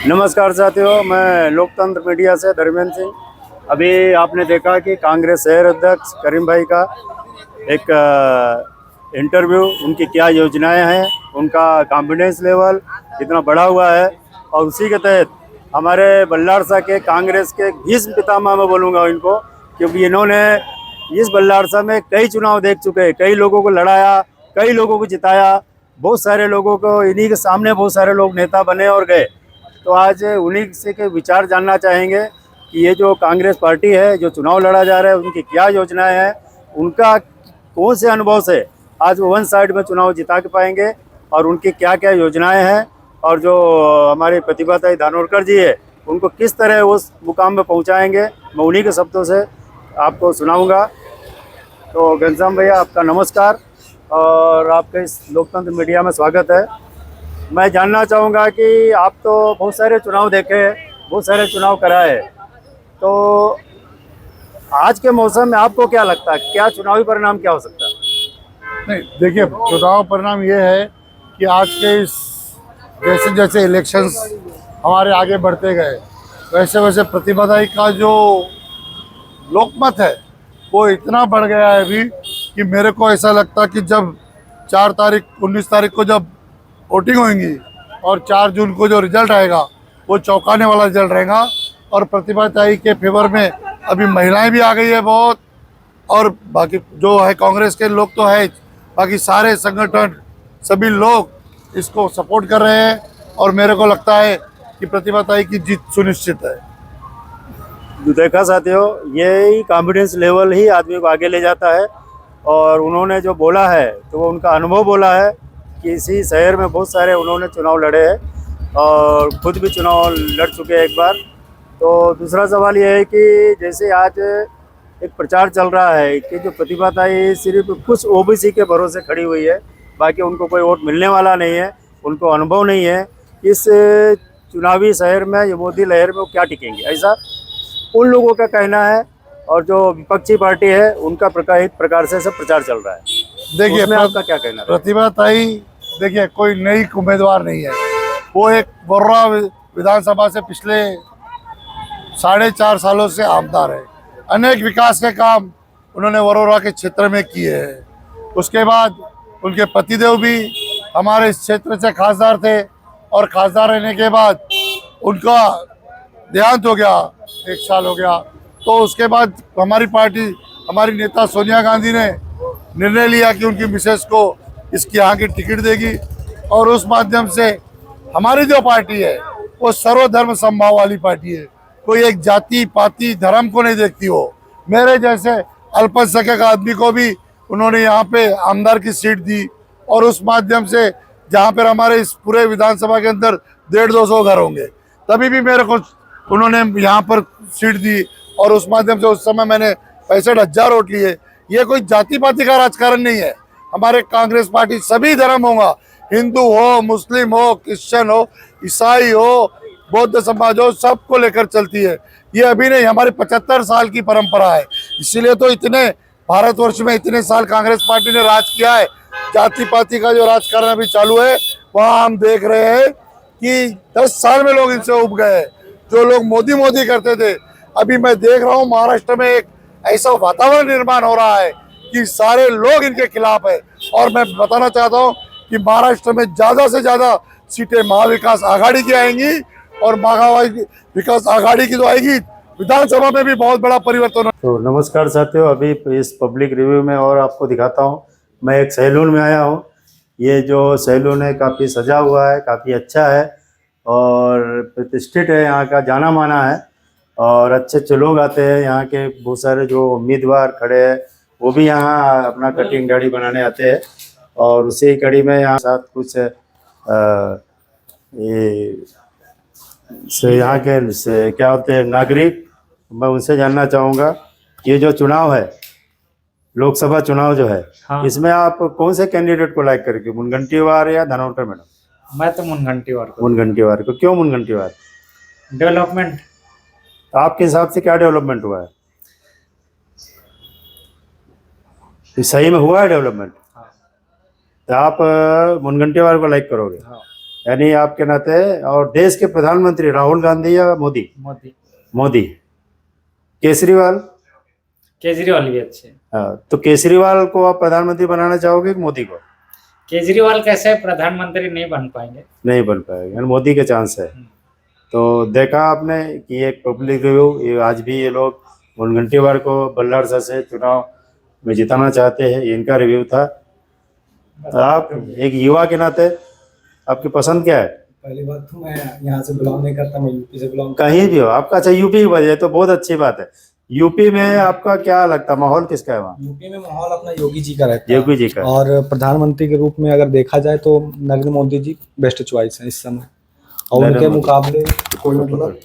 नमस्कार साथियों, मैं लोकतंत्र मीडिया से धर्मेंद्र सिंह। अभी आपने देखा कि कांग्रेस शहर अध्यक्ष करीम भाई का एक इंटरव्यू, उनकी क्या योजनाएं हैं, उनका कॉन्फिडेंस लेवल कितना बढ़ा हुआ है। और उसी के तहत हमारे बल्लारसा के कांग्रेस के भीष्म पितामह मैं बोलूँगा इनको, क्योंकि इन्होंने इस बल्लारसा में कई चुनाव देख चुके हैं, कई लोगों को लड़ाया, कई लोगों को जिताया, बहुत सारे लोगों को इन्हीं के सामने बहुत सारे लोग नेता बने और गए। तो आज उन्हीं से के विचार जानना चाहेंगे कि ये जो कांग्रेस पार्टी है, जो चुनाव लड़ा जा रहा है, उनकी क्या योजनाएं हैं, उनका कौन से अनुभव से आज वो वन साइड में चुनाव जिता के पाएंगे और उनकी क्या क्या योजनाएं हैं, और जो हमारी प्रतिभाताई धानोरकर जी है उनको किस तरह उस मुकाम में पहुंचाएंगे, मैं उन्हीं के शब्दों से आपको सुनाऊंगा। तो घनश्याम भैया, आपका नमस्कार और आपके इस लोकतंत्र मीडिया में स्वागत है। मैं जानना चाहूँगा कि आप तो बहुत सारे चुनाव देखे, बहुत सारे चुनाव कराए, तो आज के मौसम में आपको क्या लगता है, क्या चुनावी परिणाम क्या हो सकता है? नहीं, देखिए, चुनाव परिणाम ये है कि आज के इस जैसे जैसे इलेक्शंस हमारे आगे बढ़ते गए, वैसे वैसे प्रतिभाताई का जो लोकमत है वो इतना बढ़ गया है अभी कि मेरे को ऐसा लगता है कि जब 19 तारीख को जब वोटिंग होगी और 4 जून को जो रिजल्ट आएगा वो चौंकाने वाला रिजल्ट रहेगा। और प्रतिभाताई के फेवर में अभी महिलाएं भी आ गई है बहुत, और बाकी जो है कांग्रेस के लोग तो है, बाकी सारे संगठन सभी लोग इसको सपोर्ट कर रहे हैं। और मेरे को लगता है कि प्रतिभाताई की जीत सुनिश्चित है। तो देखा साथियों, यही कॉन्फिडेंस लेवल ही आदमी को आगे ले जाता है। और उन्होंने जो बोला है तो वो उनका अनुभव बोला है कि इसी शहर में बहुत सारे उन्होंने चुनाव लड़े हैं और खुद भी चुनाव लड़ चुके हैं एक बार। तो दूसरा सवाल ये है कि जैसे आज एक प्रचार चल रहा है कि जो प्रतिभाताई सिर्फ कुछ ओबीसी के भरोसे खड़ी हुई है, बाकी उनको कोई वोट मिलने वाला नहीं है, उनको अनुभव नहीं है, इस चुनावी शहर में ये मोदी लहर में वो क्या टिकेंगे, ऐसा उन लोगों का कहना है। और जो विपक्षी पार्टी है उनका प्रकार से सब प्रचार चल रहा है। देखिए, उसमें आपका क्या कहना है? प्रतिभाताई देखिए कोई नई उम्मीदवार नहीं है, वो एक वर्रा विधानसभा से पिछले 4.5 सालों से आमदार है। अनेक विकास के काम उन्होंने वरोरा के क्षेत्र में किए हैं। उसके बाद उनके पतिदेव भी हमारे इस क्षेत्र से खासदार थे, और खासदार रहने के बाद उनका देहांत हो गया, 1 साल हो गया। तो उसके बाद हमारी पार्टी, हमारी नेता सोनिया गांधी ने निर्णय लिया कि उनकी मिसेस को इसकी यहाँ की टिकट देगी, और उस माध्यम से हमारी जो पार्टी है वो सर्वधर्म समभाव वाली पार्टी है। कोई एक जाति पाति धर्म को नहीं देखती। हो मेरे जैसे अल्पसंख्यक आदमी को भी उन्होंने यहाँ पे आमदार की सीट दी, और उस माध्यम से जहाँ पर हमारे इस पूरे विधानसभा के अंदर 150-200 घर होंगे, तभी भी मेरे को उन्होंने यहाँ पर सीट दी, और उस माध्यम से उस समय मैंने 65,000 वोट लिए। ये कोई जाति पाति का राजकारण नहीं है। हमारे कांग्रेस पार्टी सभी धर्म होगा, हिंदू हो, मुस्लिम हो, क्रिश्चियन हो, ईसाई हो, बौद्ध समाज हो, सबको लेकर चलती है। ये अभी नहीं, हमारी 75 साल की परंपरा है। इसीलिए तो इतने भारतवर्ष में इतने साल कांग्रेस पार्टी ने राज किया है। जाति पाति का जो राजकारण अभी चालू है, वहाँ हम देख रहे हैं कि 10 साल में लोग इनसे उब गए। जो लोग मोदी मोदी करते थे, अभी मैं देख रहा हूँ महाराष्ट्र में एक ऐसा वातावरण निर्माण हो रहा है कि सारे लोग इनके खिलाफ है। और मैं बताना चाहता हूँ कि महाराष्ट्र में ज़्यादा से ज़्यादा सीटें महाविकास आघाड़ी की आएंगी, और महाविकास आघाड़ी की जो आएगी विधानसभा में भी बहुत बड़ा परिवर्तन। तो नमस्कार साथियों, अभी इस पब्लिक रिव्यू में और आपको दिखाता हूँ, मैं एक सैलून में आया हूँ। ये जो सैलून है काफ़ी सजा हुआ है, काफ़ी अच्छा है और प्रतिष्ठित है, यहाँ का जाना माना है, और अच्छे अच्छे लोग आते हैं। यहाँ के बहुत सारे जो उम्मीदवार खड़े हैं वो भी यहाँ अपना कटिंग दाढ़ी बनाने आते हैं। और उसी कड़ी में यहाँ साथ कुछ ये से यहाँ के से क्या होते हैं नागरिक, मैं उनसे जानना चाहूँगा ये जो चुनाव है, लोकसभा चुनाव जो है, हाँ। इसमें आप कौन से कैंडिडेट को लाइक करेंगे, मुनगंटीवार या धानोरकर मैडम? मैं तो मुनगंटीवार को। मुनगंटीवार को क्यों? मुनगंटीवार डेवलपमेंट। आपके हिसाब से क्या डेवलपमेंट हुआ है? इस सही में हुआ है डेवलपमेंट? हाँ। तो आप मुनगंटीवार को लाइक करोगे? हाँ। यानी आपके नाते, और देश के प्रधानमंत्री राहुल गांधी या मोदी? मोदी। मोदी। केजरीवाल? केजरीवाल भी अच्छे। हाँ, तो केजरीवाल को आप प्रधानमंत्री बनाना चाहोगे कि मोदी को? केजरीवाल कैसे प्रधानमंत्री नहीं बन पाएंगे। नहीं बन पाएगा, यानी मोदी के चांस है। तो देखा आपने कि एक पब्लिक रिव्यू, ये आज भी ये लोग मुनगंटीवार को बल्लारसा से चुनाव में जिताना चाहते हैं, ये इनका रिव्यू था। आप एक युवा के नाते आपकी पसंद क्या है? पहली बात तो मैं यहाँ से बिलोंग नहीं करता, मैं यूपी से बिलोंग कहीं भी हो आपका, अच्छा यूपी की वजह तो बहुत अच्छी बात है। यूपी में आपका क्या लगता है, माहौल किसका है वहाँ? यूपी में माहौल अपना योगी जी का रहता है। योगी जी का। और प्रधानमंत्री के रूप में अगर देखा जाए तो नरेंद्र मोदी जी बेस्ट चॉइस है इस समय, और नरेंद्र उनके मोदी। मुकाबले कोई मतलब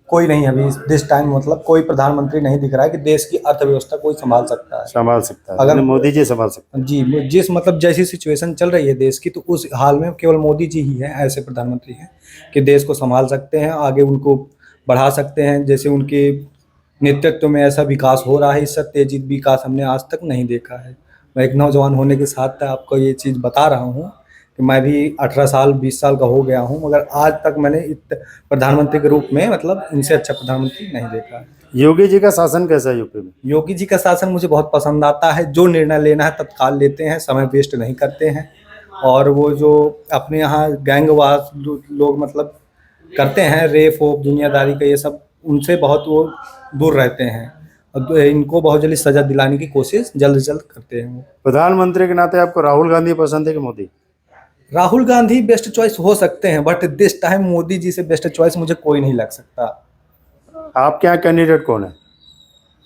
कोई नहीं अभी दिस टाइम, मतलब कोई प्रधानमंत्री नहीं दिख रहा है कि देश की अर्थव्यवस्था कोई संभाल सकता है। संभाल सकता है, अगर- यानी मोदी जी संभाल सकते हैं। जी, जिस मतलब जैसी सिचुएशन चल रही है देश की, तो उस हाल में केवल मोदी जी ही हैं ऐसे प्रधानमंत्री हैं कि देश को संभाल सकते हैं, आगे उनको बढ़ा सकते हैं। जैसे उनके नेतृत्व में ऐसा विकास हो रहा है, इससे तेजी विकास हमने आज तक नहीं देखा है। मैं एक नौजवान होने के साथ आपको ये चीज़ बता रहा हूँ कि मैं भी 18 साल 20 साल का हो गया हूँ, मगर आज तक मैंने प्रधानमंत्री के रूप में मतलब इनसे अच्छा प्रधानमंत्री नहीं देखा है। योगी जी का शासन कैसा है यूपी में? योगी जी का शासन मुझे बहुत पसंद आता है। जो निर्णय लेना है तत्काल लेते हैं, समय वेस्ट नहीं करते हैं। और वो जो अपने यहाँ गैंगवार लोग मतलब करते हैं, रेप हो दुनियादारी का, ये सब उनसे बहुत वो दूर रहते हैं। और इनको बहुत जल्दी सजा दिलाने की कोशिश जल्द से जल्द करते हैं वो। प्रधानमंत्री के नाते आपको राहुल गांधी पसंद है कि मोदी? राहुल गांधी बेस्ट चॉइस हो सकते हैं, but this time Modi ji से बेस्ट चॉइस मुझे कोई नहीं लग सकता। आपके यहाँ कैंडिडेट कौन है?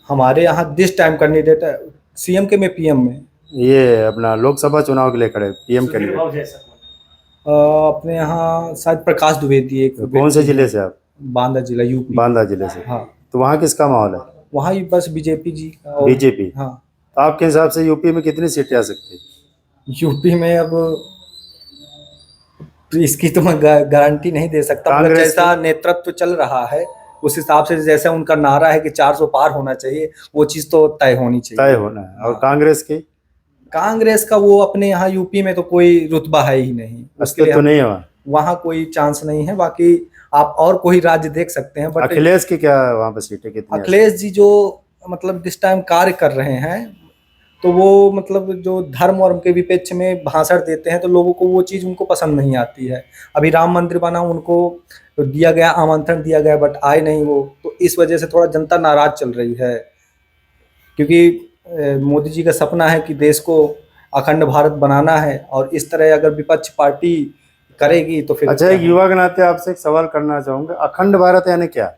हमारे यहाँ दिस टाइम कैंडिडेट है सीएम के में पीएम में ये अपना लोकसभा चुनाव के लिए खड़े पीएम कैंडिडेट। अपने यहाँ शायद प्रकाश द्विवेदी एक कौन से जिले से आप? बांदा जिला यूपी। बांदा जिले से। हाँ, तो वहाँ किसका माहौल है? वहाँ ही बस बीजेपी जी का। और बीजेपी। हाँ, तो आपके हिसाब से यूपी में कितनी सीटें आ सकती है? यूपी में अब इसकी तो मैं गारंटी नहीं दे सकता, मगर कांग्रेस जैसा नेतृत्व चल रहा है उस हिसाब से, जैसा उनका नारा है कि 400 पार होना चाहिए, वो चीज तो तय होनी चाहिए। तय होना है। और कांग्रेस की कांग्रेस का वो अपने यहाँ यूपी में तो कोई रुतबा है ही नहीं, उसके लिए अस्तित्व नहीं है वहाँ। वहाँ कोई चांस नहीं है। बाकी आप और कोई राज्य देख सकते हैं, बट अखिलेश की क्या वहाँ पे सीटें कितनी? अखिलेश जी जो मतलब दिस टाइम कार्य कर रहे हैं, तो वो मतलब जो धर्म और उनके विपक्ष में भाषण देते हैं, तो लोगों को वो चीज़ उनको पसंद नहीं आती है। अभी राम मंदिर बना, उनको दिया गया, आमंत्रण दिया गया, बट आए नहीं वो, तो इस वजह से थोड़ा जनता नाराज चल रही है। क्योंकि मोदी जी का सपना है कि देश को अखंड भारत बनाना है, और इस तरह अगर विपक्ष पार्टी करेगी तो फिर अच्छा, एक युवा के नाते आपसे एक सवाल करना चाहूंगा, अखंड भारत यानी क्या?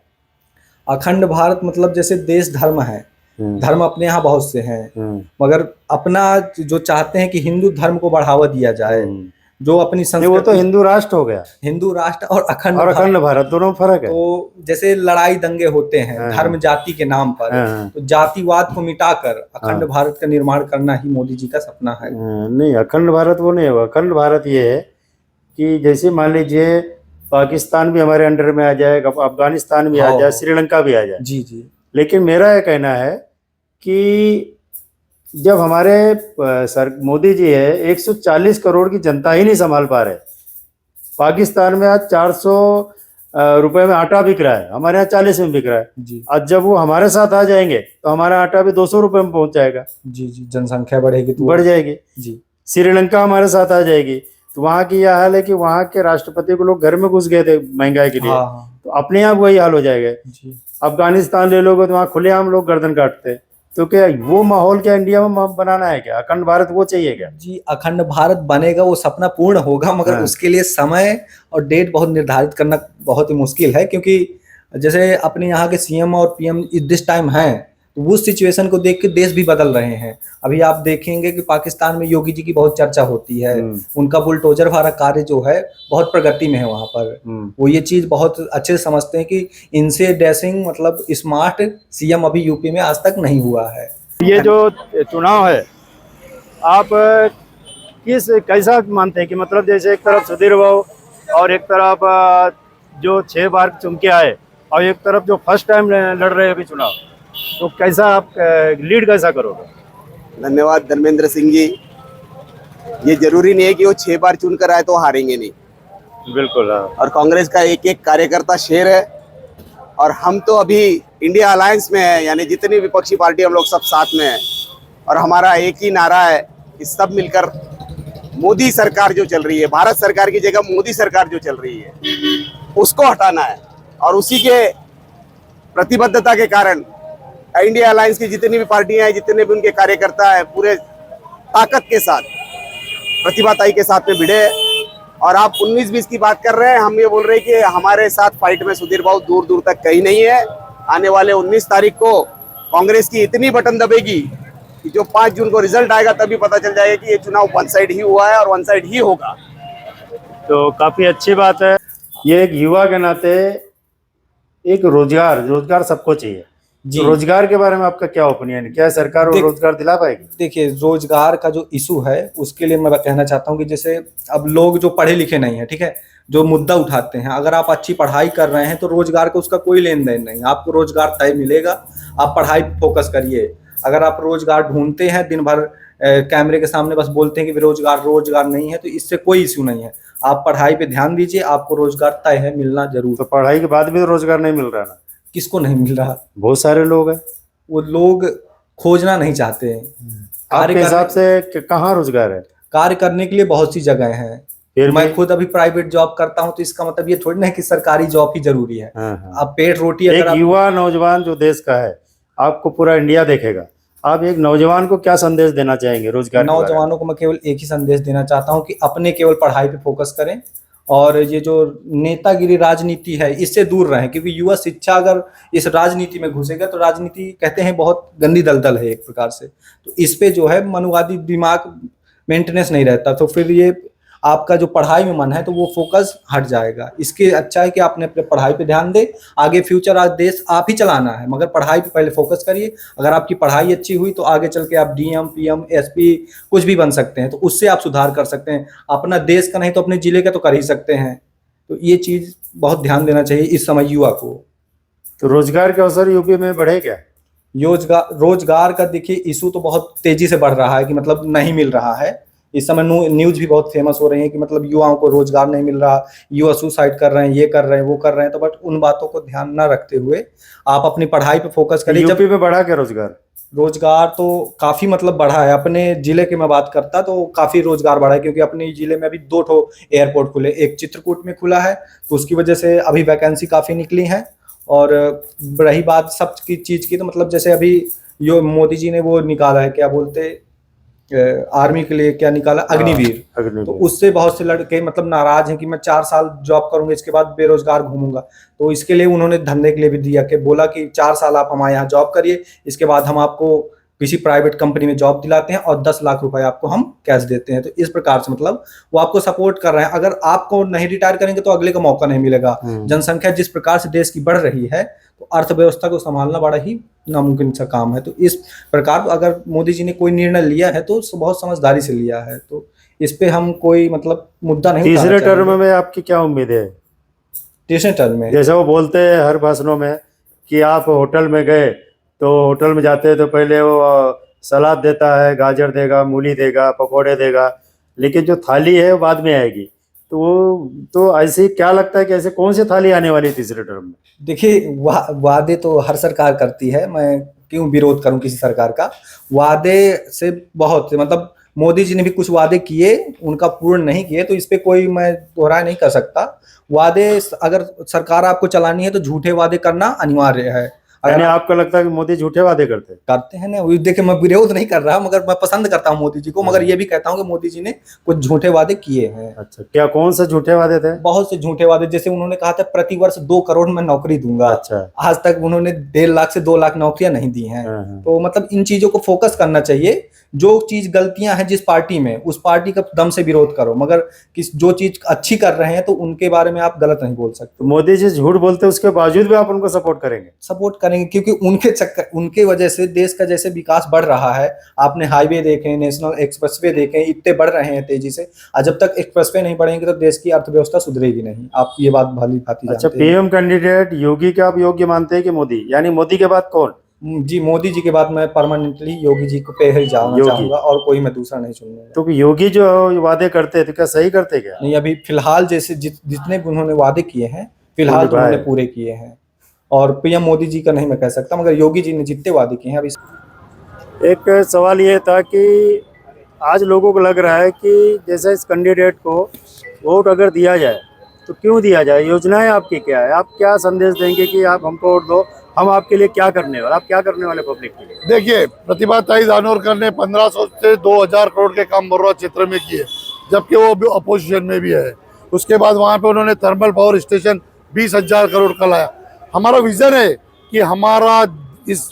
अखंड भारत मतलब जैसे देश धर्म है, धर्म अपने यहाँ बहुत से हैं, मगर अपना जो चाहते हैं कि हिंदू धर्म को बढ़ावा दिया जाए, जो अपनी नहीं, वो संस्कृति, तो हिंदू राष्ट्र हो गया। हिंदू राष्ट्र और अखंड अखंड भारत दोनों में फर्क है। तो जैसे लड़ाई दंगे होते हैं धर्म जाति के नाम पर, तो जातिवाद को मिटाकर अखंड भारत का निर्माण करना ही मोदी जी का सपना है। नहीं, अखंड भारत वो नहीं होगा। अखंड भारत ये है कि जैसे मान लीजिए पाकिस्तान भी हमारे अंडर में आ जाए, अफगानिस्तान भी आ जाए, श्रीलंका भी आ जाए। जी जी। लेकिन मेरा यह कहना है कि जब हमारे सर मोदी जी है, 140 करोड़ की जनता ही नहीं संभाल पा रहे। पाकिस्तान में आज 400 रुपए में आटा बिक रहा है, हमारे यहाँ 40 में बिक रहा है जी। आज जब वो हमारे साथ आ जाएंगे तो हमारा आटा भी 200 रुपए में पहुंच जाएगा। जी जी, जनसंख्या बढ़ेगी तो बढ़ जाएगी जी। श्रीलंका हमारे साथ आ जाएगी, तो वहाँ की यह हाल है कि वहाँ के राष्ट्रपति को लोग घर में घुस गए थे महंगाई के लिए। तो अपने आप वही हाल हो जाएगा। जी। अफगानिस्तान ले लोगे तो वहाँ खुलेआम लोग गर्दन काटते हैं। तो क्या वो माहौल क्या इंडिया में बनाना है क्या? अखंड भारत वो चाहिए क्या? जी, अखंड भारत बनेगा, वो सपना पूर्ण होगा, मगर उसके लिए समय और डेट बहुत निर्धारित करना बहुत ही मुश्किल है। क्योंकि जैसे अपने यहाँ के सीएम और पीएम दिस टाइम हैं, तो उस सिचुएशन को देख के देश भी बदल रहे हैं। अभी आप देखेंगे कि पाकिस्तान में योगी जी की बहुत चर्चा होती है, उनका बुलडोजर वाला कार्य जो है बहुत प्रगति में है वहाँ पर। वो ये चीज़ बहुत अच्छे से समझते हैं कि इनसे डैशिंग मतलब स्मार्ट सीएम अभी यूपी में आज तक नहीं हुआ है। ये जो चुनाव है आप कैसा मानते हैं कि मतलब जैसे एक तरफ सुधीर बाबू और एक तरफ जो 6 बार चुन के आए और एक तरफ जो फर्स्ट टाइम लड़ रहे हैं अभी चुनाव, तो कैसा आप लीड कैसा करोगे? धन्यवाद धर्मेंद्र सिंह जी। ये जरूरी नहीं है कि वो 6 बार चुन कर आए तो हारेंगे नहीं, बिल्कुल हाँ। और कांग्रेस का एक एक कार्यकर्ता शेर है। और हम तो अभी इंडिया अलायंस में है, यानी जितनी विपक्षी पार्टी हम लोग सब साथ में हैं। और हमारा एक ही नारा है कि सब मिलकर मोदी सरकार जो चल रही है, भारत सरकार की जगह मोदी सरकार जो चल रही है, उसको हटाना है। और उसी के प्रतिबद्धता के कारण इंडिया अलायंस की जितनी भी पार्टियां हैं, जितने भी उनके कार्यकर्ता हैं, पूरे ताकत के साथ, प्रतिभाताई के साथ में भिड़े। और आप 19-20 की बात कर रहे हैं, हम ये बोल रहे हैं कि हमारे साथ फाइट में सुधीर बाबू दूर दूर तक कहीं नहीं है। आने वाले 19 तारीख को कांग्रेस की इतनी बटन दबेगी कि जो 5 जून को रिजल्ट आएगा तभी पता चल जाएगा कि ये चुनाव वन साइड ही हुआ है और वन साइड ही होगा। तो काफ़ी अच्छी बात है। ये एक युवा के नाते एक रोजगार सबको चाहिए जी। तो रोजगार के बारे में आपका क्या ओपिनियन है? क्या सरकार वो रोजगार दिला पाएगी? देखिए, रोजगार का जो इशू है उसके लिए मैं कहना चाहता हूँ कि जैसे अब लोग जो पढ़े लिखे नहीं है, ठीक है, जो मुद्दा उठाते हैं, अगर आप अच्छी पढ़ाई कर रहे हैं तो रोजगार का उसका कोई लेन देन नहीं, आपको रोजगार तय मिलेगा। आप पढ़ाई पे फोकस करिए। अगर आप रोजगार ढूंढते हैं, दिन भर कैमरे के सामने बस बोलते हैं कि रोजगार नहीं है, तो इससे कोई इश्यू नहीं है। आप पढ़ाई पे ध्यान दीजिए, आपको रोजगार तय है, मिलना जरूर। तो पढ़ाई के बाद भी तो रोजगार नहीं मिल रहा ना? किसको नहीं मिल रहा? बहुत सारे लोग हैं। वो लोग खोजना नहीं चाहते हैं। आपके हिसाब से कहाँ रोजगार है? कार्य करने के लिए बहुत सी जगह हैं। फिर मैं खुद अभी प्राइवेट जॉब करता हूं, तो इसका मतलब ये थोड़ी ना है कि सरकारी जॉब ही जरूरी है। हाँ। अब पेट रोटी एक अगर आप युवा नौजवान जो देश का है, आपको पूरा इंडिया देखेगा, आप एक नौजवान को क्या संदेश देना चाहेंगे रोजगार के बारे में? नौजवानों को मैं केवल एक ही संदेश देना चाहता हूं कि अपने केवल पढ़ाई पे फोकस करें और ये जो नेतागिरी राजनीति है इससे दूर रहें, क्योंकि युवा शिक्षा अगर इस राजनीति में घुसेगा तो राजनीति कहते हैं बहुत गंदी दलदल है एक प्रकार से। तो इस पे जो है मनुवादी दिमाग मेंटेनेंस नहीं रहता, तो फिर ये आपका जो पढ़ाई में मन है तो वो फोकस हट जाएगा। इसके अच्छा है कि आपने अपने पढ़ाई पे ध्यान दे। आगे फ्यूचर आज देश आप ही चलाना है, मगर पढ़ाई पे पहले फोकस करिए। अगर आपकी पढ़ाई अच्छी हुई तो आगे चल के आप डीएम, पीएम, एसपी कुछ भी बन सकते हैं, तो उससे आप सुधार कर सकते हैं। अपना देश का नहीं तो अपने जिले का तो कर ही सकते हैं। तो ये चीज बहुत ध्यान देना चाहिए इस समय युवा को। तो रोजगार के अवसर यूपी में बढ़े क्या? रोजगार का देखिए इशू तो बहुत तेजी से बढ़ रहा है कि मतलब नहीं मिल रहा है। इस समय न्यूज भी बहुत फेमस हो रही है कि मतलब युवाओं को रोजगार नहीं मिल रहा, युवा सुसाइड कर रहे हैं, ये कर रहे हैं, वो कर रहे हैं। तो बट उन बातों को ध्यान न रखते हुए आप अपनी पढ़ाई पे फोकस करिए। यूपी में बढ़ा क्या रोजगार तो काफी मतलब बढ़ा है। अपने जिले की मैं बात करता तो काफी रोजगार बढ़ा है, क्योंकि अपने जिले में अभी 2 ठो एयरपोर्ट खुले, एक चित्रकूट में खुला है, तो उसकी वजह से अभी वैकेंसी काफी निकली है। और रही बात सब की चीज की, तो मतलब जैसे अभी यो मोदी जी ने वो निकाला है, क्या बोलते आर्मी के लिए क्या निकाला, अग्निवीर। तो उससे बहुत से लड़के मतलब नाराज हैं कि मैं 4 साल जॉब करूंगा, इसके बाद बेरोजगार घूमूंगा। तो इसके लिए उन्होंने धंधे के लिए भी दिया कि बोला कि 4 साल आप हमारे यहाँ जॉब करिए, इसके बाद हम आपको किसी प्राइवेट कंपनी में जॉब दिलाते हैं और 10 लाख रुपए आपको हम कैश देते हैं। तो इस प्रकार से मतलब वो आपको सपोर्ट कर रहे हैं। अगर आपको नहीं रिटायर करेंगे तो अगले का मौका नहीं मिलेगा। जनसंख्या जिस प्रकार से देश की बढ़ रही है तो अर्थव्यवस्था को संभालना बड़ा ही नामुमकिन सा काम है। तो इस प्रकार अगर मोदी जी ने कोई निर्णय लिया है तो बहुत समझदारी से लिया है। तो इस पे हम कोई मतलब मुद्दा नहीं। तीसरे टर्म में आपकी क्या उम्मीद है? तीसरे टर्म में जैसे वो बोलते हैं हर भाषणों में कि आप होटल में गए तो होटल में जाते हैं तो पहले वो सलाद देता है, गाजर देगा, मूली देगा, पकौड़े देगा, लेकिन जो थाली है वो बाद में आएगी। तो वो तो ऐसे क्या लगता है कि ऐसे कौन सी थाली आने वाली है तीसरे टर्म में? देखिए, वादे तो हर सरकार करती है, मैं क्यों विरोध करूं किसी सरकार का। वादे से बहुत मतलब मोदी जी ने भी कुछ वादे किए, उनका पूर्ण नहीं किए, तो इस पे कोई मैं दोहराए नहीं कर सकता। वादे अगर सरकार आपको चलानी है तो झूठे वादे करना अनिवार्य है। यानी आपको लगता है कि मोदी झूठे वादे करते हैं ना? देखिए, मैं विरोध नहीं कर रहा, मगर मैं पसंद करता हूं मोदी जी को, मगर ये भी कहता हूं कि मोदी जी ने कुछ झूठे वादे किए हैं। अच्छा, क्या कौन से झूठे वादे थे? बहुत से झूठे वादे, जैसे उन्होंने कहा था प्रति वर्ष 2 करोड़ में नौकरी दूंगा। अच्छा, आज तक उन्होंने 1.5 लाख से 2 लाख नौकरियां नहीं दी हैं। तो मतलब इन चीजों को फोकस करना चाहिए। जो चीज गलतियां हैं जिस पार्टी में, उस पार्टी का दम से विरोध करो, मगर जो चीज अच्छी कर रहे हैं तो उनके बारे में आप गलत नहीं बोल सकते। तो मोदी जी झूठ बोलते हैं, उसके बावजूद भी आप उनको सपोर्ट करेंगे? क्योंकि उनके वजह से देश का जैसे विकास बढ़ रहा है। आपने हाईवे देखे, नेशनल एक्सप्रेसवे देखे, इतने बढ़ रहे हैं तेजी से। और जब तक एक्सप्रेसवे नहीं बढ़ेंगे तो देश की अर्थव्यवस्था सुधरेगी नहीं। आप ये बात भली भांति जानते हैं। अच्छा, पीएम कैंडिडेट योगी के आप योग्य मानते हैं कि मोदी? यानी मोदी के बाद कौन? जी, मोदी जी के बाद मैं परमानेंटली योगी जी को पे ही जाना योगी। चाहूंगा और कोई मैं दूसरा नहीं चुनूंगा। तो योगी जो वादे करते थे क्या सही करते क्या? नहीं, अभी फिलहाल जैसे जितने भी उन्होंने वादे किए हैं फिलहाल तो निभाए। उन्होंने पूरे किए हैं। और पीएम मोदी जी का नहीं मैं कह सकता, मगर योगी जी ने जितने वादे किए हैं अभी। एक सवाल ये था कि आज लोगों को लग रहा है कि जैसे इस कैंडिडेट को वोट अगर दिया जाए तो क्यों दिया जाए, योजनाएं आपकी क्या है, आप क्या संदेश देंगे कि आप हमको वोट दो, हम आपके लिए क्या करने वाले, आप क्या करने वाले पब्लिक के लिए? देखिए, प्रतिभा ताई दानोरकर ने 1500 से 2000 करोड़ के काम बर्रा क्षेत्र में किए, जबकि वो भी अपोजिशन में भी है। उसके बाद वहाँ पे उन्होंने थर्मल पावर स्टेशन 20,000 करोड़ का लाया। हमारा विजन है कि हमारा इस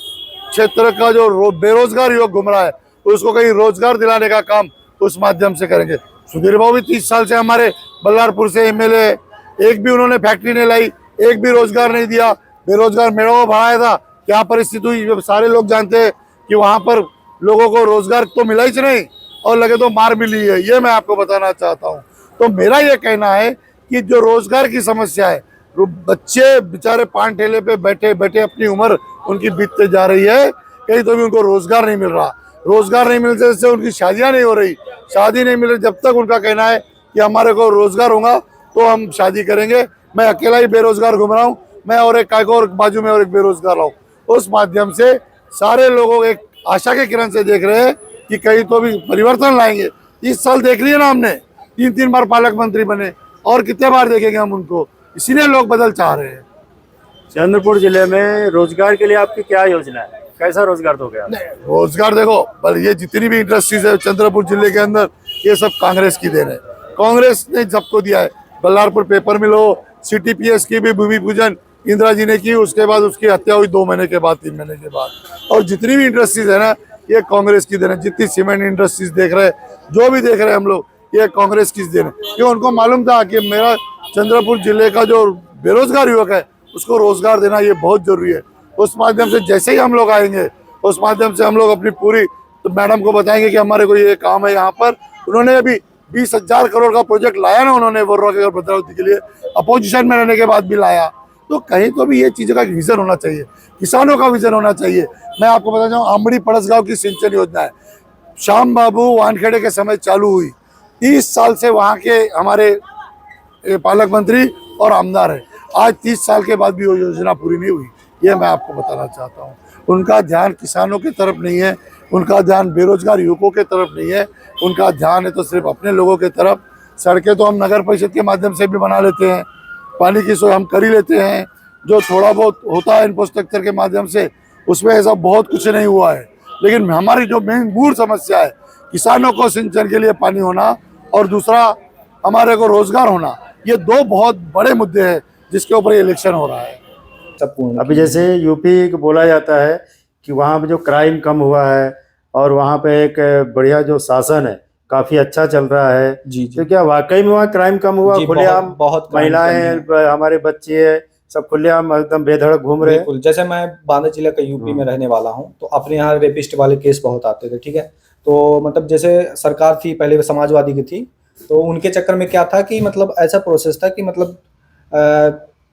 क्षेत्र का जो बेरोजगार युवक घूम रहा है उसको कहीं रोजगार दिलाने का काम उस माध्यम से करेंगे। सुधीर बाबू भी 30 साल से हमारे बल्लारपुर से एमएलए, एक भी उन्होंने फैक्ट्री नहीं लाई, एक भी रोजगार नहीं दिया, बेरोजगार मेड़ों बढ़ाया था। क्या परिस्थिति हुई सारे लोग जानते हैं कि वहां पर लोगों को रोजगार तो मिला ही नहीं और लगे तो मार मिली है, ये मैं आपको बताना चाहता हूँ। तो मेरा ये कहना है कि जो रोजगार की समस्या है, बच्चे बेचारे पान ठेले पे बैठे बैठे अपनी उम्र उनकी बीतते जा रही है, कहीं तो भी उनको रोजगार नहीं मिल रहा। रोजगार नहीं मिलने से उनकी शादियां नहीं हो रही, शादी नहीं मिल रही। जब तक उनका कहना है कि हमारे को रोजगार होगा तो हम शादी करेंगे। मैं अकेला ही बेरोजगार घूम रहा हूँ, मैं और एक कायको और बाजू में और एक बेरोजगार हूँ। उस माध्यम से सारे लोग एक आशा के किरण से देख रहे हैं कि कहीं तो भी परिवर्तन लाएंगे। इस साल देख लिया ना हमने, 3 बार पालक मंत्री बने, और कितने बार देखेंगे हम उनको, इसीलिए लोग बदल चाह रहे हैं। चंद्रपुर जिले में रोजगार के लिए आपकी क्या योजना है, कैसा रोजगार दोगे आप? रोजगार देखो, बल ये जितनी भी इंडस्ट्रीज है चंद्रपुर जिले के अंदर, ये सब कांग्रेस की देन है। कांग्रेस ने सबको दिया है। बल्लारपुर पेपर मिल हो, CTPS की भी भूमि पूजन इंदिरा जी ने की, उसके बाद उसकी हत्या हुई 2 महीने के बाद, 3 महीने के बाद। और जितनी भी इंडस्ट्रीज है ना, ये कांग्रेस की देन है। जितनी सीमेंट इंडस्ट्रीज देख रहे हैं, जो भी देख रहे हैं हम लोग, ये कांग्रेस की देन है। क्यों? उनको मालूम था कि मेरा चंद्रपुर जिले का जो बेरोजगार युवक है उसको रोजगार देना ये बहुत जरूरी है। उस माध्यम से जैसे ही हम लोग आएंगे, उस माध्यम से हम लोग अपनी पूरी तो मैडम को बताएंगे कि हमारे को ये काम है यहाँ पर। उन्होंने अभी 20,000 करोड़ का प्रोजेक्ट लाया ना, उन्होंने वर्रा के भद्रावती के लिए, अपोजिशन में रहने के बाद भी लाया। तो कहीं तो भी ये चीज़ों का विजन होना चाहिए, किसानों का विजन होना चाहिए। मैं आपको बता दूं, आमड़ी पड़स गाँव की सिंचन योजना है, श्याम बाबू वानखेड़े के समय चालू हुई। 30 साल से वहाँ के हमारे पालक मंत्री और आमदार है, आज 30 साल के बाद भी वो योजना पूरी नहीं हुई। ये मैं आपको बताना चाहता हूँ। उनका ध्यान किसानों की तरफ नहीं है, उनका ध्यान बेरोजगार युवकों के तरफ नहीं है, उनका ध्यान है तो सिर्फ अपने लोगों के तरफ। सड़कें तो हम नगर परिषद के माध्यम से भी बना लेते हैं, पानी की सोच हम कर ही लेते हैं, जो थोड़ा बहुत होता है इंफ्रास्ट्रक्चर के माध्यम से, उसमें ऐसा बहुत कुछ नहीं हुआ है। लेकिन हमारी जो मेन मूल समस्या है, किसानों को सिंचाई के लिए पानी होना और दूसरा हमारे को रोजगार होना, ये 2 बहुत बड़े मुद्दे हैं जिसके ऊपर इलेक्शन हो रहा है। अभी जैसे यूपी को बोला जाता है कि वहाँ पे जो क्राइम कम हुआ है और वहाँ पे एक बढ़िया जो शासन है काफी अच्छा चल रहा है, जी तो क्या वाकई में वहाँ क्राइम कम हुआ? जी, खुलेआम बहुत महिलाएं, हमारे बच्चे है, सब खुलेआम एकदम बेधड़क घूम रहे हैं। बिल्कुल। जैसे मैं बांदा जिला का यूपी में रहने वाला हूँ, तो अपने यहाँ रेपिस्ट वाले केस बहुत आते थे, ठीक है। तो मतलब जैसे सरकार थी पहले समाजवादी की थी, तो उनके चक्कर में क्या था कि मतलब ऐसा प्रोसेस था कि मतलब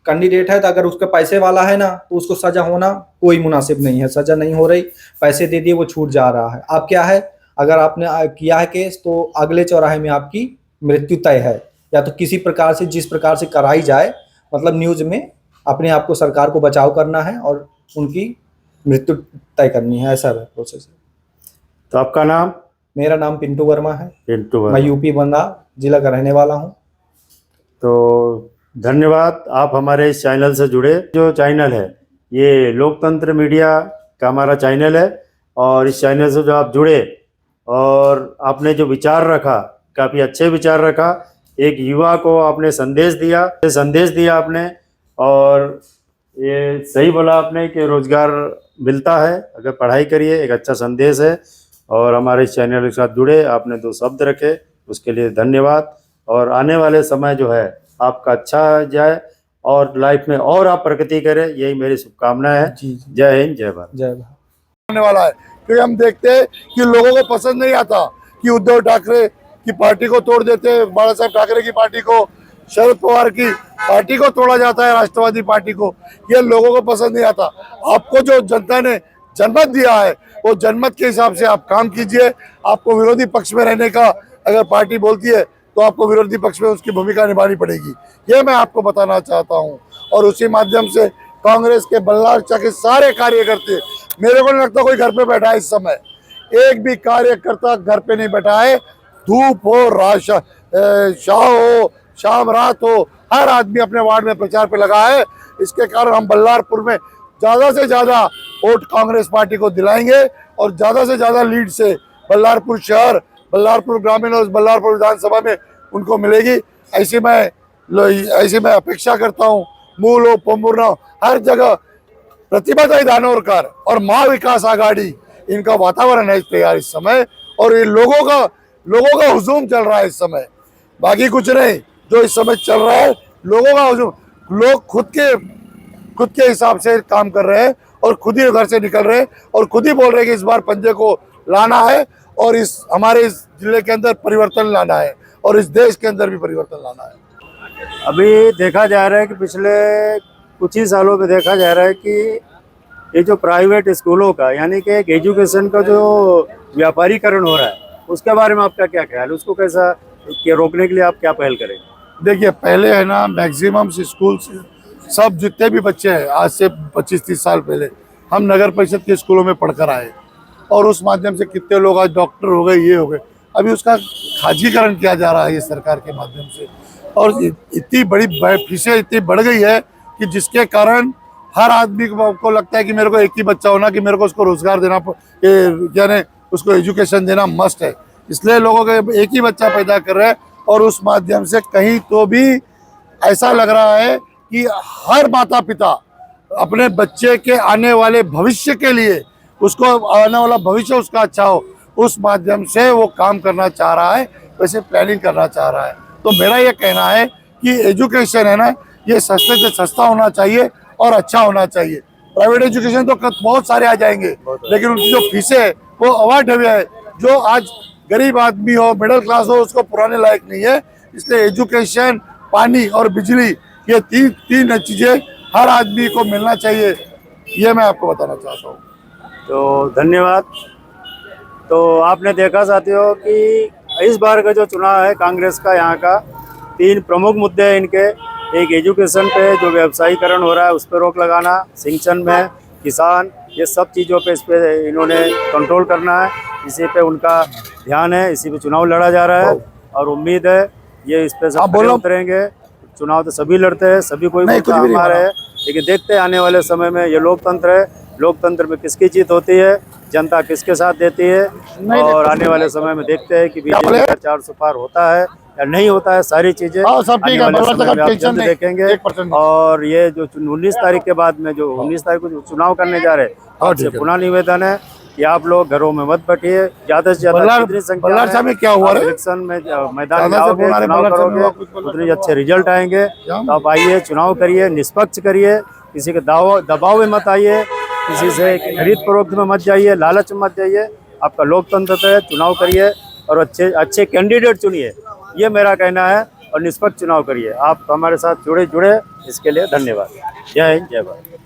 कैंडिडेट है तो अगर उसका पैसे वाला है ना तो उसको सजा होना कोई मुनासिब नहीं है, सजा नहीं हो रही, पैसे दे दिए वो छूट जा रहा है। अब क्या है, अगर आपने किया है केस तो अगले चौराहे में आपकी मृत्यु तय है, या तो किसी प्रकार से जिस प्रकार से कराई जाए, मतलब न्यूज में अपने आप को सरकार को बचाव करना है और उनकी मृत्यु तय करनी है, ऐसा है प्रोसेस है। तो आपका नाम? मेरा नाम पिंटू वर्मा है, पिंटू वर्मा। मैं यूपी बांदा जिला का रहने वाला हूँ। तो धन्यवाद, आप हमारे इस चैनल से जुड़े। जो चैनल है ये लोकतंत्र मीडिया का हमारा चैनल है, और इस चैनल से जो आप जुड़े और आपने जो विचार रखा, काफ़ी अच्छे विचार रखा, एक युवा को आपने संदेश दिया आपने, और ये सही बोला आपने कि रोजगार मिलता है अगर पढ़ाई करिए, एक अच्छा संदेश है। और हमारे इस चैनल के साथ जुड़े, आपने 2 शब्द रखे, उसके लिए धन्यवाद। और आने वाले समय जो है आपका अच्छा जाए और लाइफ में और आप प्रगति करें, यही मेरी शुभकामना है। जय हिंद, जय भारत। जय भारत। होने वाला है, क्योंकि हम देखते हैं कि लोगों को पसंद नहीं आता कि उद्धव ठाकरे की पार्टी को तोड़ देते हैं, बाला साहब ठाकरे की पार्टी को, शरद पवार की पार्टी को तोड़ा जाता है, राष्ट्रवादी पार्टी को, ये लोगों को पसंद नहीं आता। आपको जो जनता ने जनमत दिया है, वो जनमत के हिसाब से आप काम कीजिए। आपको विरोधी पक्ष में रहने का अगर पार्टी बोलती है तो आपको विरोधी पक्ष में उसकी भूमिका निभानी पड़ेगी, ये मैं आपको बताना चाहता हूँ। और उसी माध्यम से कांग्रेस के बल्लारचा के सारे कार्यकर्ते, मेरे को नहीं लगता कोई घर पे बैठा है इस समय, एक भी कार्यकर्ता घर पे नहीं बैठा है। धूप हो, शाह हो, शाम रात हो, हर आदमी अपने वार्ड में प्रचार पे लगा है। इसके कारण हम बल्लारपुर में ज़्यादा से ज़्यादा वोट कांग्रेस पार्टी को दिलाएंगे और ज़्यादा से ज़्यादा लीड से बल्लारपुर शहर, बल्लारपुर ग्रामीण और बल्लारपुर विधानसभा में उनको मिलेगी। ऐसे मैं अपेक्षा करता हूँ। मूल हो, पोम्बुर हो, हर जगह प्रतिभाताई दानोरकर और महा विकास आघाड़ी, इनका वातावरण है तैयार इस समय, और ये लोगों का हुजूम चल रहा है इस समय, बाकी कुछ नहीं। जो इस समय चल रहा है लोगों का हुजूम, लोग खुद के हिसाब से काम कर रहे हैं और खुद ही घर से निकल रहे हैं और खुद ही बोल रहे हैं कि इस बार पंजे को लाना है और हमारे इस जिले के अंदर परिवर्तन लाना है और इस देश के अंदर भी परिवर्तन लाना है। अभी देखा जा रहा है कि पिछले कुछ ही सालों में देखा जा रहा है कि ये जो प्राइवेट स्कूलों का, यानी कि एक एजुकेशन का जो व्यापारीकरण हो रहा है, उसके बारे में आपका क्या ख्याल है? उसको कैसा रोकने के लिए आप क्या पहल करेंगे? देखिए, पहले है ना, मैक्सिमम स्कूल सब जितने भी बच्चे हैं, आज से 25-30 साल पहले हम नगर परिषद के स्कूलों में पढ़कर आए और उस माध्यम से कितने लोग आज डॉक्टर हो गए, ये हो गए। अभी उसका खाजीकरण किया जा रहा है ये सरकार के माध्यम से, और इतनी बड़ी फीसें इतनी बढ़ गई है कि जिसके कारण हर आदमी को लगता है कि मेरे को एक ही बच्चा होना, कि मेरे को उसको रोजगार देना, यानी उसको एजुकेशन देना मस्ट है। इसलिए लोगों के एक ही बच्चा पैदा कर रहे हैं और उस माध्यम से कहीं तो भी ऐसा लग रहा है कि हर माता पिता अपने बच्चे के आने वाले भविष्य के लिए, उसको आने वाला भविष्य उसका अच्छा हो, उस माध्यम से वो काम करना चाह रहा है, वैसे प्लानिंग करना चाह रहा है। तो मेरा ये कहना है कि एजुकेशन है ना, ये सस्ते से सस्ता होना चाहिए और अच्छा होना चाहिए। प्राइवेट एजुकेशन तो बहुत सारे आ जाएंगे, लेकिन उनकी जो फीसें है वो अवाढव्य है। जो आज गरीब आदमी हो, मिडिल क्लास हो, उसको पुराने लायक नहीं है। इसलिए एजुकेशन, पानी और बिजली, ये तीन चीजें हर आदमी को मिलना चाहिए, ये मैं आपको बताना चाहता हूँ। तो धन्यवाद। तो आपने देखा साथियों कि इस बार का जो चुनाव है कांग्रेस का, यहाँ का 3 प्रमुख मुद्दे हैं इनके। एक एजुकेशन पे जो व्यवसायीकरण हो रहा है उस पर रोक लगाना, सिंचन में किसान, ये सब चीज़ों पे इस पे इन्होंने कंट्रोल करना है, इसी पे उनका ध्यान है, इसी पे चुनाव लड़ा जा रहा है और उम्मीद है ये इस पे सब खड़े उतरेंगे। चुनाव तो सभी लड़ते हैं, सभी कोई हमारे है, लेकिन देखते हैं आने वाले समय में ये लोकतंत्र है, लोकतंत्र में किसकी जीत होती है, जनता किसके साथ देती है, और आने वाले समय में देखते हैं कि बीजेपी का 400 पार होता है या नहीं होता है। सारी चीजें आने वाले समय में आप जल्द देखेंगे। और ये जो 19 तारीख के बाद में, जो 19 तारीख को चुनाव करने जा रहे हैं, आपसे पुनः निवेदन है कि आप लोग घरों में मत बैठिए, ज्यादा से ज्यादा जितनी संख्या में क्या हुआ इलेक्शन में मैदान में आओगे, चुनाव करोगे, उतने अच्छे रिजल्ट आएंगे। तो आप आइए, चुनाव करिए, निष्पक्ष करिए, किसी के दबाव में मत आइए, किसी से खरीद फरोख्त में मत जाइए, लालच में मत जाइए। आपका लोकतंत्र है, चुनाव करिए और अच्छे कैंडिडेट चुनिए, ये मेरा कहना है, और निष्पक्ष चुनाव करिए। आप हमारे साथ जुड़े इसके लिए धन्यवाद। जय हिंद, जय भारत।